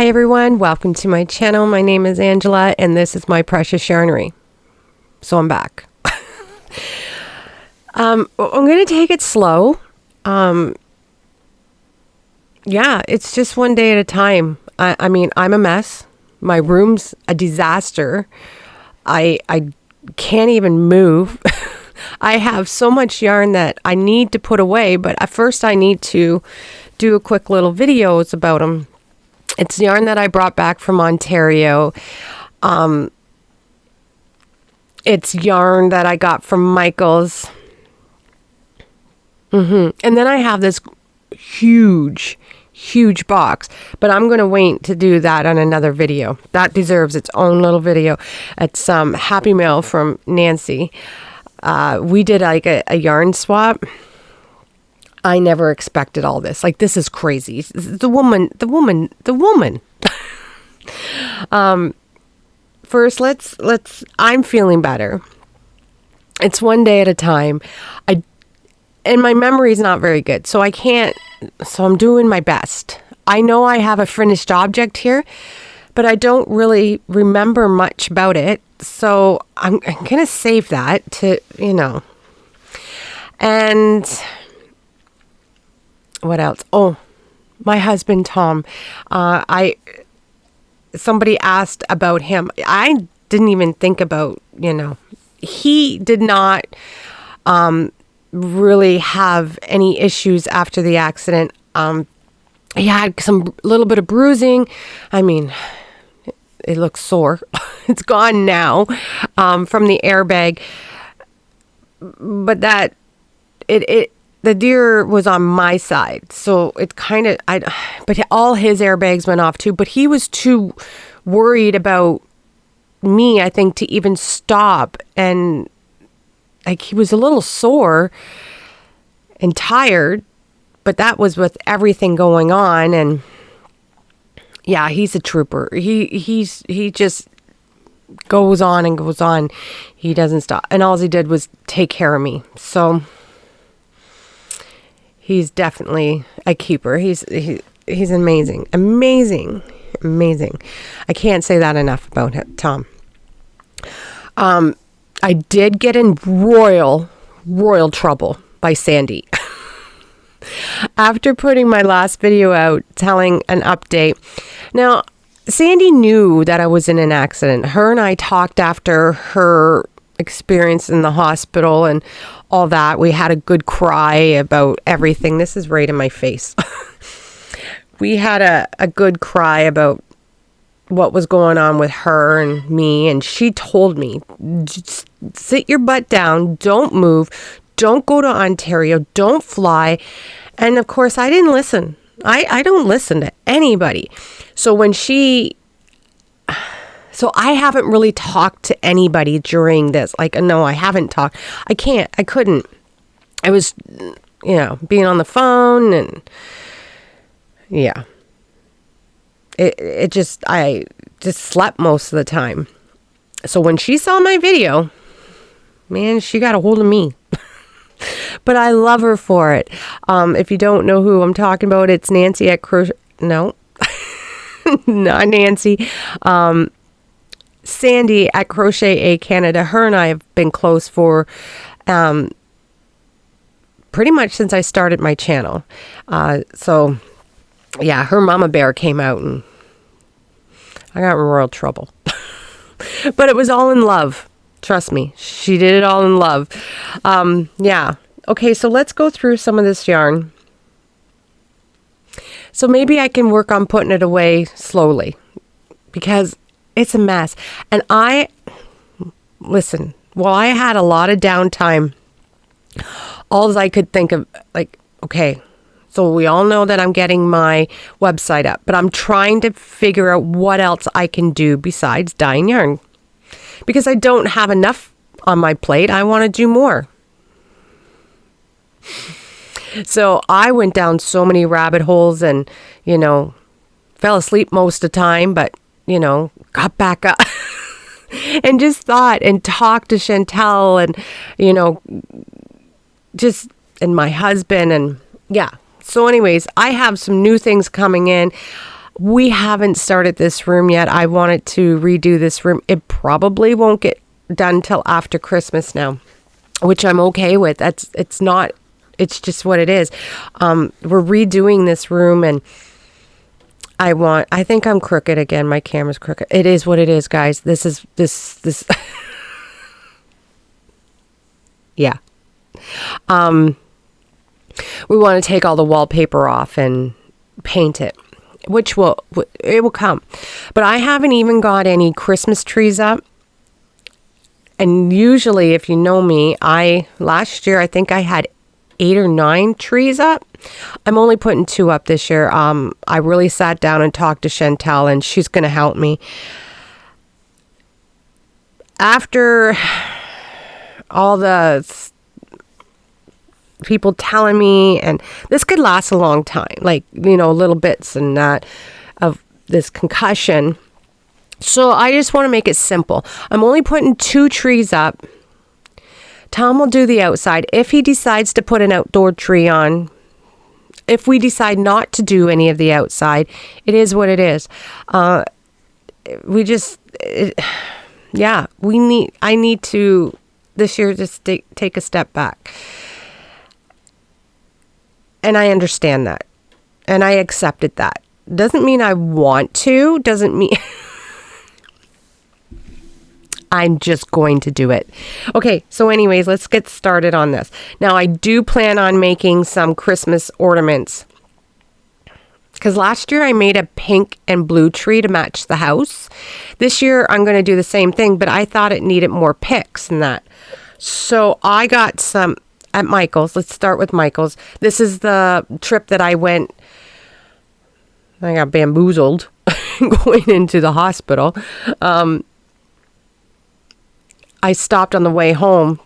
Hi everyone, welcome to my channel. My name is Angela and this is My Precious Yarnery. So I'm back. I'm going to take it slow. It's just one day at a time. I mean, I'm a mess. My room's a disaster. I can't even move. I have so much yarn that I need to put away, but at first I need to do a quick little videos about them. It's yarn that I brought back from Ontario. It's yarn that I got from Michael's. And then I have this huge box, but I'm going to wait to do that on another video. That deserves its own little video. It's Happy Mail from Nancy. We did like a yarn swap. I never expected all this. Like, this is crazy. The woman. First, let's, I'm feeling better. It's one day at a time. And my memory's not very good. So I'm doing my best. I know I have a finished object here, but I don't really remember much about it. So I'm going to save that to, and what else? Oh, my husband, Tom. Somebody asked about him. I didn't even think about, he did not really have any issues after the accident. He had some little bit of bruising. I mean, it looks sore. It's gone now from the airbag. But the deer was on my side, so it kind of, but all his airbags went off too, but he was too worried about me, I think, to even stop. And like, he was a little sore and tired, but that was with everything going on. And yeah, he's a trooper. He just goes on and goes on. He doesn't stop. And all he did was take care of me. So he's definitely a keeper. He's amazing. Amazing. I can't say that enough about him, Tom. I did get in royal trouble by Sandy. After putting my last video out telling an update. Now, Sandy knew that I was in an accident. Her and I talked after her experience in the hospital and all that. We had a good cry about everything. This is right in my face. We had a good cry about what was going on with her and me, and she told me, just sit your butt down, don't move, don't go to Ontario, don't fly. And of course, I didn't listen. I don't listen to anybody. So I haven't really talked to anybody during this. Like, no, I haven't talked. I couldn't. I was, being on the phone, and yeah. I just slept most of the time. So when she saw my video, man, she got a hold of me. But I love her for it. If you don't know who I'm talking about, it's Nancy at no, not Nancy. Sandy at Crochet A Canada. Her and I have been close for pretty much since I started my channel. So yeah, her mama bear came out and I got in royal trouble. But it was all in love. Trust me, she did it all in love. Yeah. Okay, so let's go through some of this yarn. So maybe I can work on putting it away slowly because it's a mess. And I had a lot of downtime. All I could think of, like, okay, so we all know that I'm getting my website up, but I'm trying to figure out what else I can do besides dyeing yarn. Because I don't have enough on my plate. I want to do more. So I went down so many rabbit holes and, fell asleep most of the time, but, got back up and just thought and talked to Chantel and, and my husband. And yeah. So anyways, I have some new things coming in. We haven't started this room yet. I wanted to redo this room. It probably won't get done till after Christmas now, which I'm okay with. It's just what it is. We're redoing this room, and I think I'm crooked again. My camera's crooked. It is what it is, guys. This. Yeah. We want to take all the wallpaper off and paint it, which will come. But I haven't even got any Christmas trees up. And usually, if you know me, last year I think I had 8 or 9 trees up. I'm only putting 2 up this year. I really sat down and talked to Chantel, and she's going to help me. After all the people telling me, and this could last a long time, like, little bits and that of this concussion. So I just want to make it simple. I'm only putting 2 trees up. Tom will do the outside. If he decides to put an outdoor tree on, if we decide not to do any of the outside, it is what it is. I need to this year just take a step back. And I understand that. And I accepted that. Doesn't mean I want to. Doesn't mean... I'm just going to do it. Okay, so anyways, let's get started on this. Now, I do plan on making some Christmas ornaments. Because last year I made a pink and blue tree to match the house. This year I'm going to do the same thing, but I thought it needed more picks than that. So I got some at Michael's. Let's start with Michael's. This is the trip that I went. I got bamboozled going into the hospital. I stopped on the way home.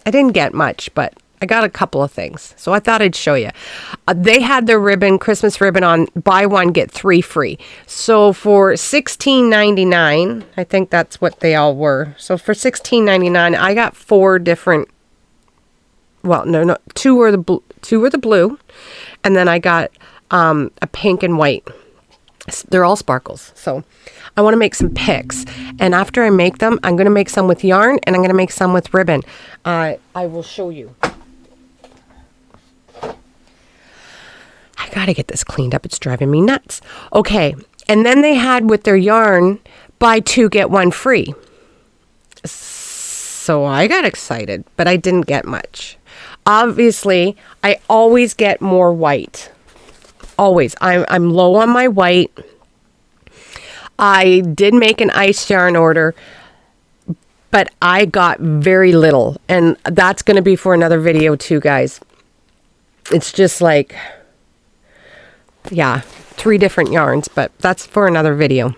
I didn't get much, but I got a couple of things. So I thought I'd show you. They had their Christmas ribbon on buy one, get 3 free. So for $16.99, I think that's what they all were. So for $16.99, I got 4 different, well, no, 2 were the blue. And then I got a pink and white. They're all sparkles. So I want to make some picks. And after I make them, I'm going to make some with yarn and I'm going to make some with ribbon. I will show you. I got to get this cleaned up. It's driving me nuts. Okay. And then they had with their yarn, buy 2, get 1 free. So I got excited, but I didn't get much. Obviously, I always get more white. Always. I'm low on my white. I did make an ice yarn order, but I got very little. And that's going to be for another video too, guys. It's just like, 3 different yarns, but that's for another video.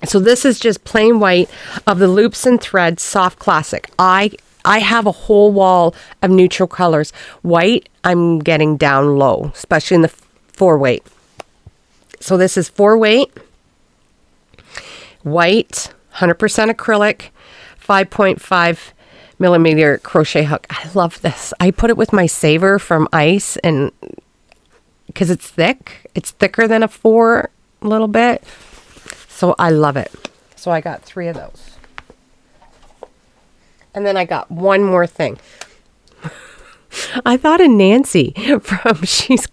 So this is just plain white of the Loops and Threads Soft Classic. I have a whole wall of neutral colors. White, I'm getting down low, especially in the 4-weight. So this is 4-weight, white, 100% acrylic, 5.5 millimeter crochet hook. I love this. I put it with my Saver from Ice, and because it's thick. It's thicker than a 4 a little bit. So I love it. So I got 3 of those. And then I got one more thing. I thought of Nancy from She's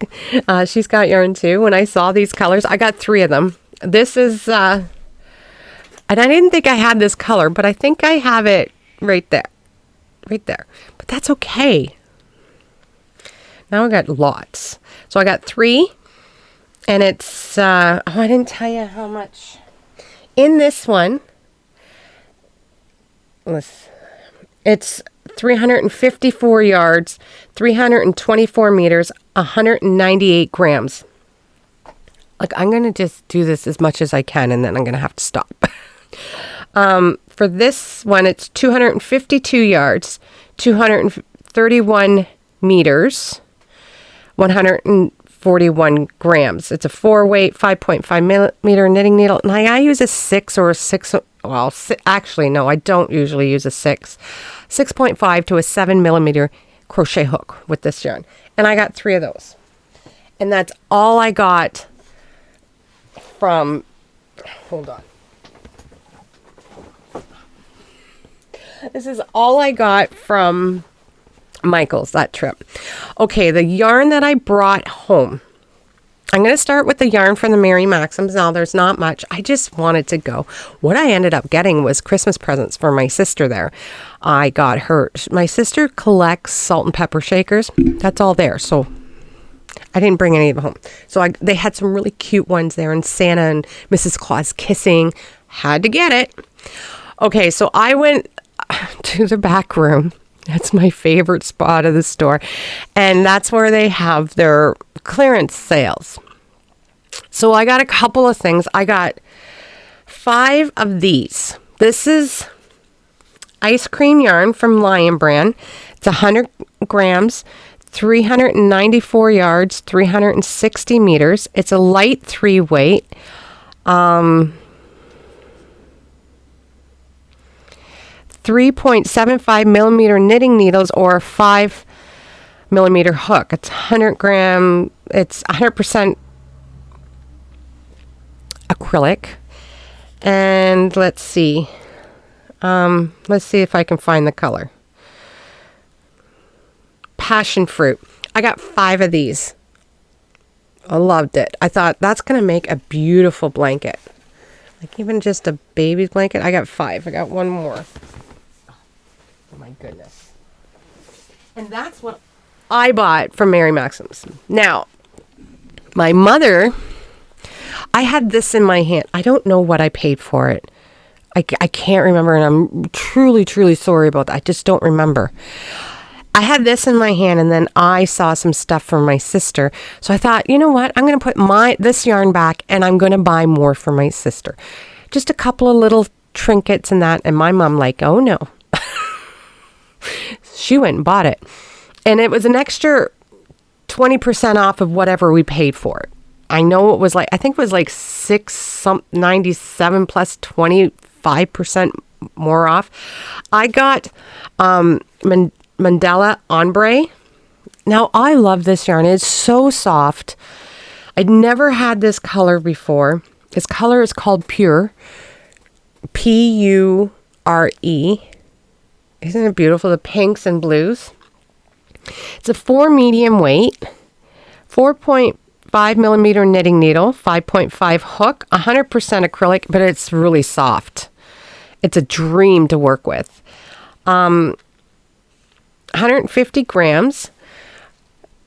Got Yarn Too. When I saw these colors, I got 3 of them. This is, and I didn't think I had this color, but I think I have it right there. Right there. But that's okay. Now I got lots. So I got 3. And it's, I didn't tell you how much. In this one, it's 354 yards, 324 meters, 198 grams. Like, I'm going to just do this as much as I can, and then I'm going to have to stop. For this one, it's 252 yards, 231 meters, 141 grams. It's a 4-weight, 5.5 millimeter knitting needle. And I use a 6 or a 6. Well, actually, no, I don't usually use a 6. 6.5 to a 7 millimeter crochet hook with this yarn. And I got 3 of those. And that's all I got from, hold on. This is all I got from Michael's, that trip. Okay, the yarn that I brought home. I'm going to start with the yarn from the Mary Maxims. Now, there's not much. I just wanted to go. What I ended up getting was Christmas presents for my sister there. I got her. My sister collects salt and pepper shakers. That's all there. So I didn't bring any of them home. So they had some really cute ones there, and Santa and Mrs. Claus kissing. Had to get it. Okay, so I went to the back room. That's my favorite spot of the store. And that's where they have their clearance sales. So I got a couple of things. I got 5 of these. This is ice cream yarn from Lion Brand. It's 100 grams, 394 yards, 360 meters. It's a light 3 weight. 3.75 millimeter knitting needles or 5 millimeter hook. It's 100 gram. It's 100% acrylic. And let's see. Let's see if I can find the color. Passion fruit. I got 5 of these. I loved it. I thought that's going to make a beautiful blanket. Like even just a baby's blanket. I got 5. I got one more. Oh my goodness. And that's what I bought from Mary Maxims. Now, my mother, I had this in my hand. I don't know what I paid for it. I can't remember, and I'm truly, truly sorry about that. I just don't remember. I had this in my hand, and then I saw some stuff from my sister. So I thought, you know what? I'm going to put this yarn back, and I'm going to buy more for my sister. Just a couple of little trinkets and that. And my mom like, oh no. She went and bought it. And it was an extra 20% off of whatever we paid for it. I know it was like, I think it was like $6.97 plus 25% more off. I got Mandela Ombre. Now, I love this yarn. It's so soft. I'd never had this color before. This color is called Pure. P-U-R-E. Isn't it beautiful? The pinks and blues. It's a 4 medium weight, 4.5 millimeter knitting needle, 5.5 hook, 100% acrylic, but it's really soft. It's a dream to work with. 150 grams,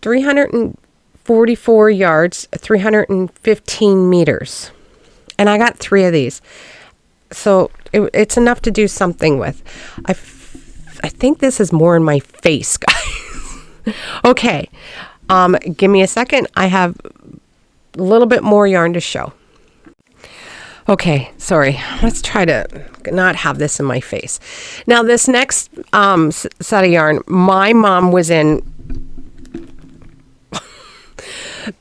344 yards, 315 meters. And I got 3 of these. So it's enough to do something with. I think this is more in my face, guys. Okay. Give me a second. I have a little bit more yarn to show. Okay, sorry. Let's try to not have this in my face. Now, this next set of yarn, my mom was in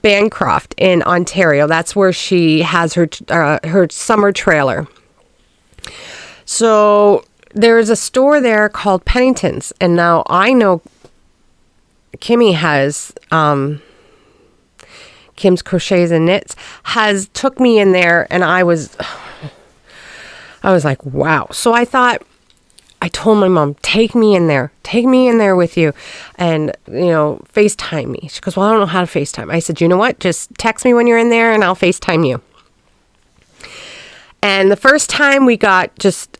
Bancroft in Ontario. That's where she has her summer trailer. So there's a store there called Pennington's, and now I know Kimmy has Kim's Crochets and Knits took me in there, and I was like, wow. So I told my mom, take me in there with you, and FaceTime me. She goes, well, I don't know how to FaceTime. I said, you know what? Just text me when you're in there, and I'll FaceTime you. And the first time we got just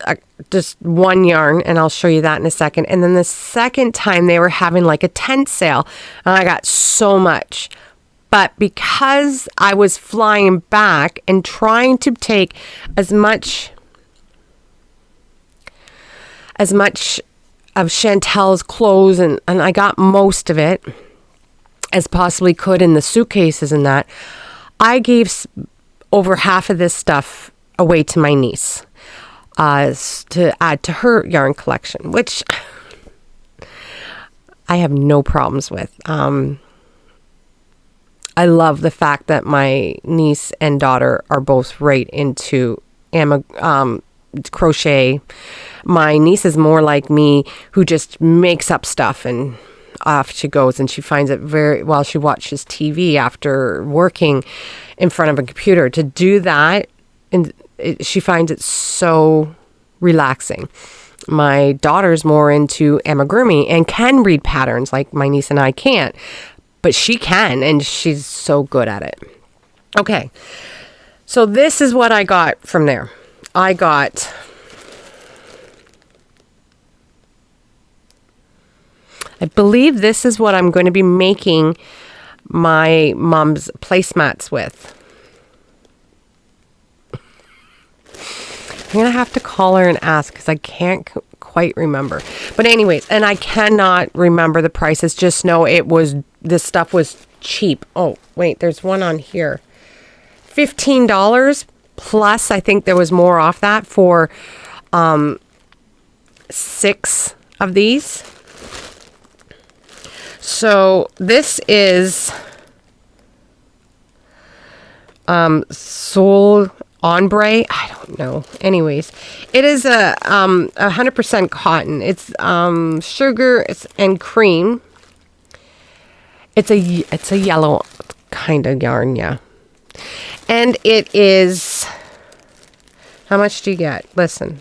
one yarn, and I'll show you that in a second. And then the second time they were having like a tent sale, and I got so much. But because I was flying back and trying to take as much of Chantel's clothes, and I got most of it as possibly could in the suitcases and that, I gave over half of this stuff away to my niece to add to her yarn collection, which I have no problems with. I love the fact that my niece and daughter are both right into crochet. My niece is more like me, who just makes up stuff, and off she goes, and she finds it very, while she watches TV after working in front of a computer, to do that, and she finds it so relaxing. My daughter's more into amigurumi and can read patterns like my niece and I can't, but she can, and she's so good at it. Okay, so this is what I got from there. I believe this is what I'm going to be making my mom's placemats with. I'm going to have to call her and ask because I can't quite remember. But anyways, and I cannot remember the prices. Just know this stuff was cheap. Oh, wait, there's one on here. $15 plus, I think there was more off that for 6 of these. So this is Soul Ombre. I don't know. Anyways, it is a 100% cotton. It's sugar and cream. It's a yellow kind of yarn, yeah. And it is, how much do you get? Listen.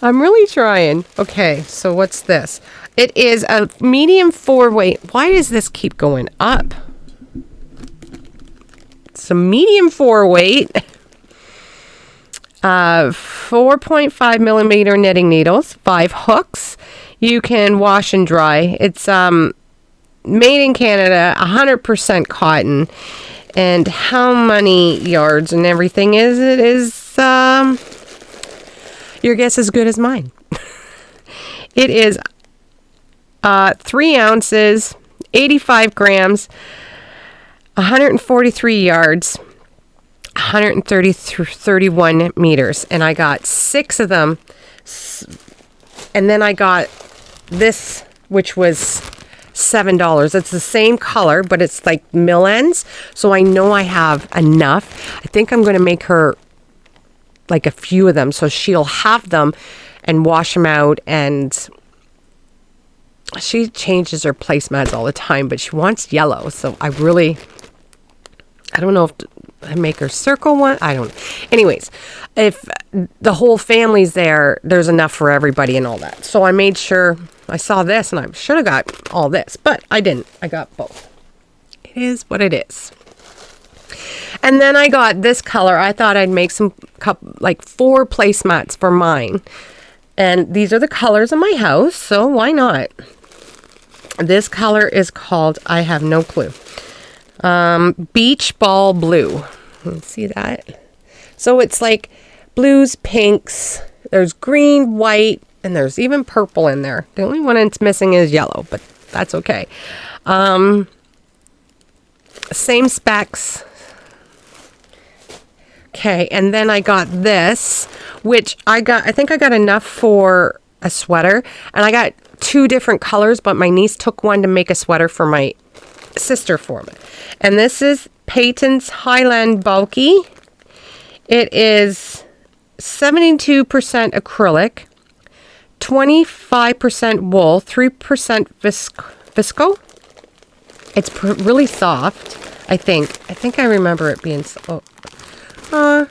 I'm really trying. Okay, so what's this? It is a medium 4 weight. Why does this keep going up? It's a medium 4 weight. 4.5 millimeter knitting needles, 5 hooks. You can wash and dry. It's made in Canada, 100% cotton. And how many yards and everything is it? Is your guess is good as mine. It is 3 ounces, 85 grams, 143 yards, 131 meters. And I got 6 of them. And then I got this, which was $7. It's the same color, but it's like mill ends. So I know I have enough. I think I'm going to make her like a few of them, so she'll have them and wash them out. And she changes her placemats all the time, but she wants yellow. So I don't know if I make her circle one. I don't. Anyways, if the whole family's there, there's enough for everybody and all that. So I made sure I saw this, and I should have got all this, but I didn't. I got both. It is what it is. And then I got this color. I thought I'd make some 4 placemats for mine. And these are the colors of my house, so why not? This color is called, I have no clue, Beach Ball Blue. See that? So it's like blues, pinks, there's green, white, and there's even purple in there. The only one it's missing is yellow, but that's okay. Same specs. Okay, and then I got this, which I think I got enough for a sweater, and I got 2 different colors, but my niece took one to make a sweater for my sister for me. And this is Peyton's Highland Bulky. It is 72% acrylic, 25% wool, 3% visco. It's really soft, I think. I think I remember it being no,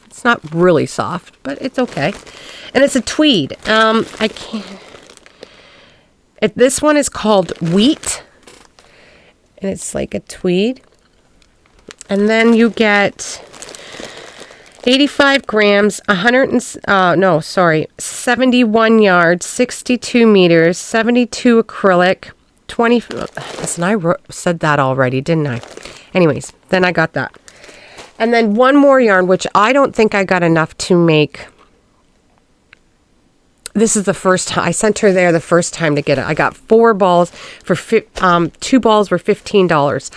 it's not really soft, but it's okay. And it's a tweed. I can't. This one is called Wheat, and it's like a tweed. And then you get 85 grams, 71 yards, 62 meters, 72 acrylic, 20. Listen, I said that already, didn't I? Anyways, then I got that. And then one more yarn, which I don't think I got enough to make. This is the first time. I sent her there the first time to get it. I got 4 balls for 2 balls were $15.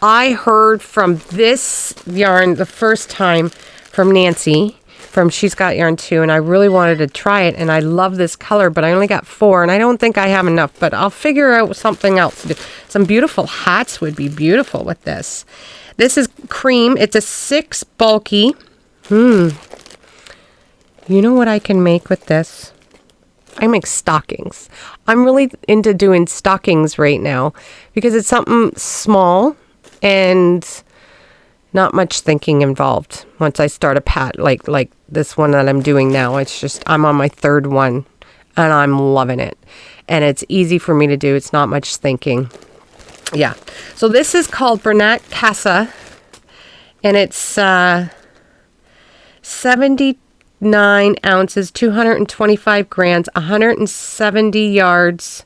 I heard from this yarn the first time from Nancy from She's Got Yarn Too, and I really wanted to try it, and I love this color, but I only got 4, and I don't think I have enough, but I'll figure out something else to do. Some beautiful hats would be beautiful with this. This is cream. It's a 6 bulky. You know what I can make with this? I make stockings. I'm really into doing stockings right now because it's something small and not much thinking involved. Once I start a pat like this one that I'm doing now, it's just I'm on my third one and I'm loving it. And it's easy for me to do. It's not much thinking. Yeah. So this is called Bernat Casa, and it's 79 ounces, 225 grams, 170 yards,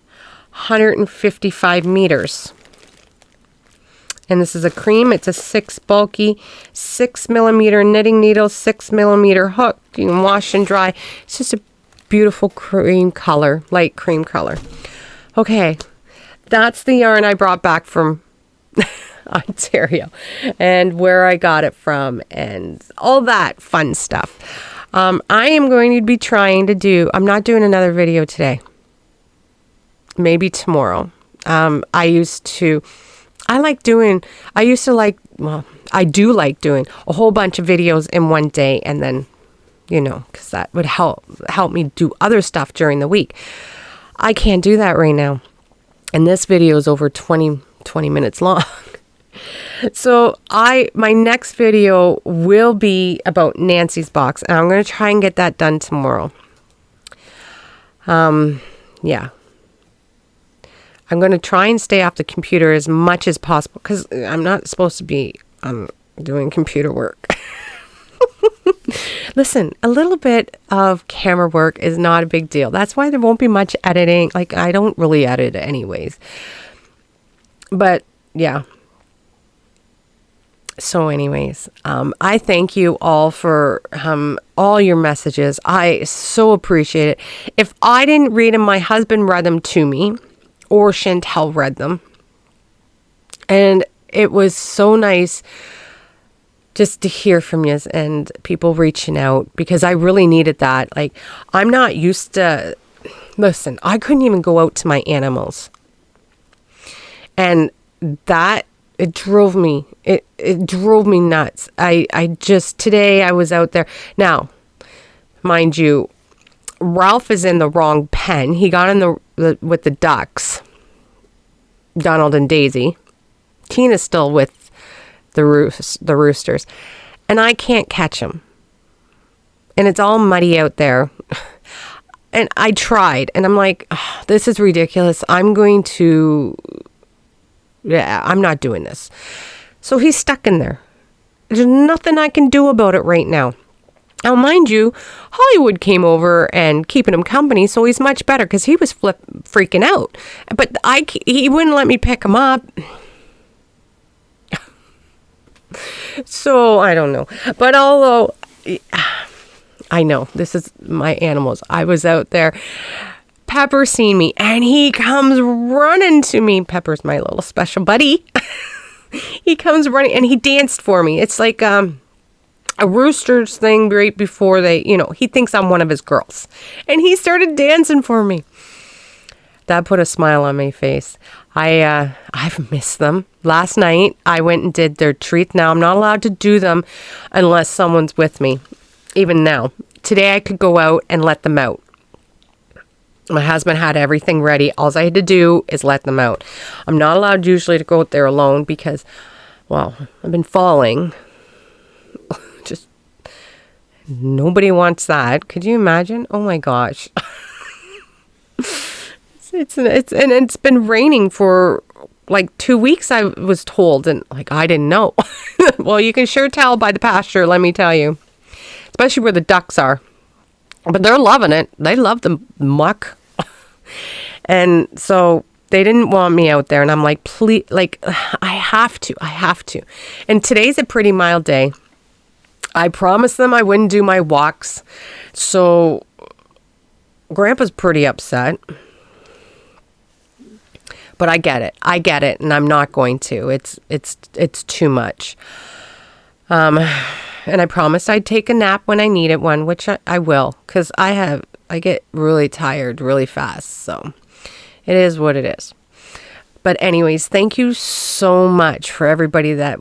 155 meters. And this is a cream. It's a 6 bulky, 6 millimeter knitting needle, 6 millimeter hook. You can wash and dry. It's just a beautiful cream color, light cream color. Okay, that's the yarn I brought back from Ontario and where I got it from and all that fun stuff. I am going to be trying to do, I'm not doing another video today. Maybe tomorrow. I do like doing a whole bunch of videos in one day, and then, because that would help me do other stuff during the week. I can't do that right now. And this video is over 20 minutes long. So my next video will be about Nancy's box, and I'm going to try and get that done tomorrow. Yeah. I'm going to try and stay off the computer as much as possible because I'm not supposed to be doing computer work. Listen, a little bit of camera work is not a big deal. That's why there won't be much editing. Like, I don't really edit anyways. But, yeah. So anyways, I thank you all for all your messages. I so appreciate it. If I didn't read them, my husband read them to me, or Chantel read them. And it was so nice just to hear from you and people reaching out, because I really needed that. Like, I'm not used to, listen, I couldn't even go out to my animals. And that, it drove me nuts. I just, today I was out there. Now, mind you, Ralph is in the wrong pen. He got in with the ducks, Donald and Daisy. Tina's still with the roosters, and I can't catch him. And it's all muddy out there. And I tried, and I'm like, oh, this is ridiculous. I'm not doing this. So he's stuck in there. There's nothing I can do about it right now. Now, mind you, Hollywood came over and keeping him company, so he's much better because he was freaking out. But he wouldn't let me pick him up. So, I don't know. But although, I know, this is my animals. I was out there. Pepper seen me, and he comes running to me. Pepper's my little special buddy. He comes running, and he danced for me. It's like a rooster's thing right before he thinks I'm one of his girls. And he started dancing for me. That put a smile on my face. I've missed them. Last night, I went and did their treats. Now, I'm not allowed to do them unless someone's with me. Even now. Today, I could go out and let them out. My husband had everything ready. All I had to do is let them out. I'm not allowed usually to go out there alone because, well, I've been falling. Just, nobody wants that. Could you imagine? Oh my gosh. It's been raining for like 2 weeks, I was told, and like I didn't know. Well, you can sure tell by the pasture, let me tell you. Especially where the ducks are. But they're loving it. They love the muck. And so they didn't want me out there, and I'm like, please, like, I have to. And today's a pretty mild day. I promised them I wouldn't do my walks. So Grandpa's pretty upset. But I get it, and I'm not going to. It's too much. And I promised I'd take a nap when I needed one, which I will, because I get really tired really fast. So it is what it is. But anyways, thank you so much for everybody that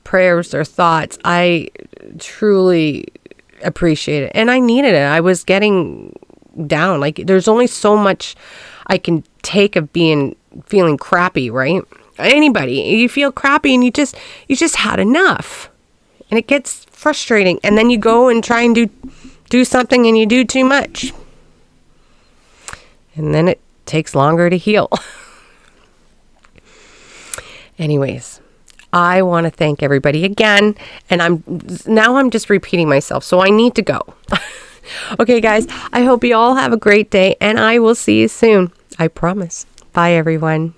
prayers or thoughts. I truly appreciate it, and I needed it. I was getting down. Like, there's only so much I can take of feeling crappy, right? Anybody, you feel crappy and you just had enough, and it gets frustrating. And then you go and try and do something, and you do too much, and then it takes longer to heal. Anyways, I want to thank everybody again, and I'm just repeating myself, so I need to go. Okay, guys, I hope you all have a great day, and I will see you soon. I promise. Bye, everyone.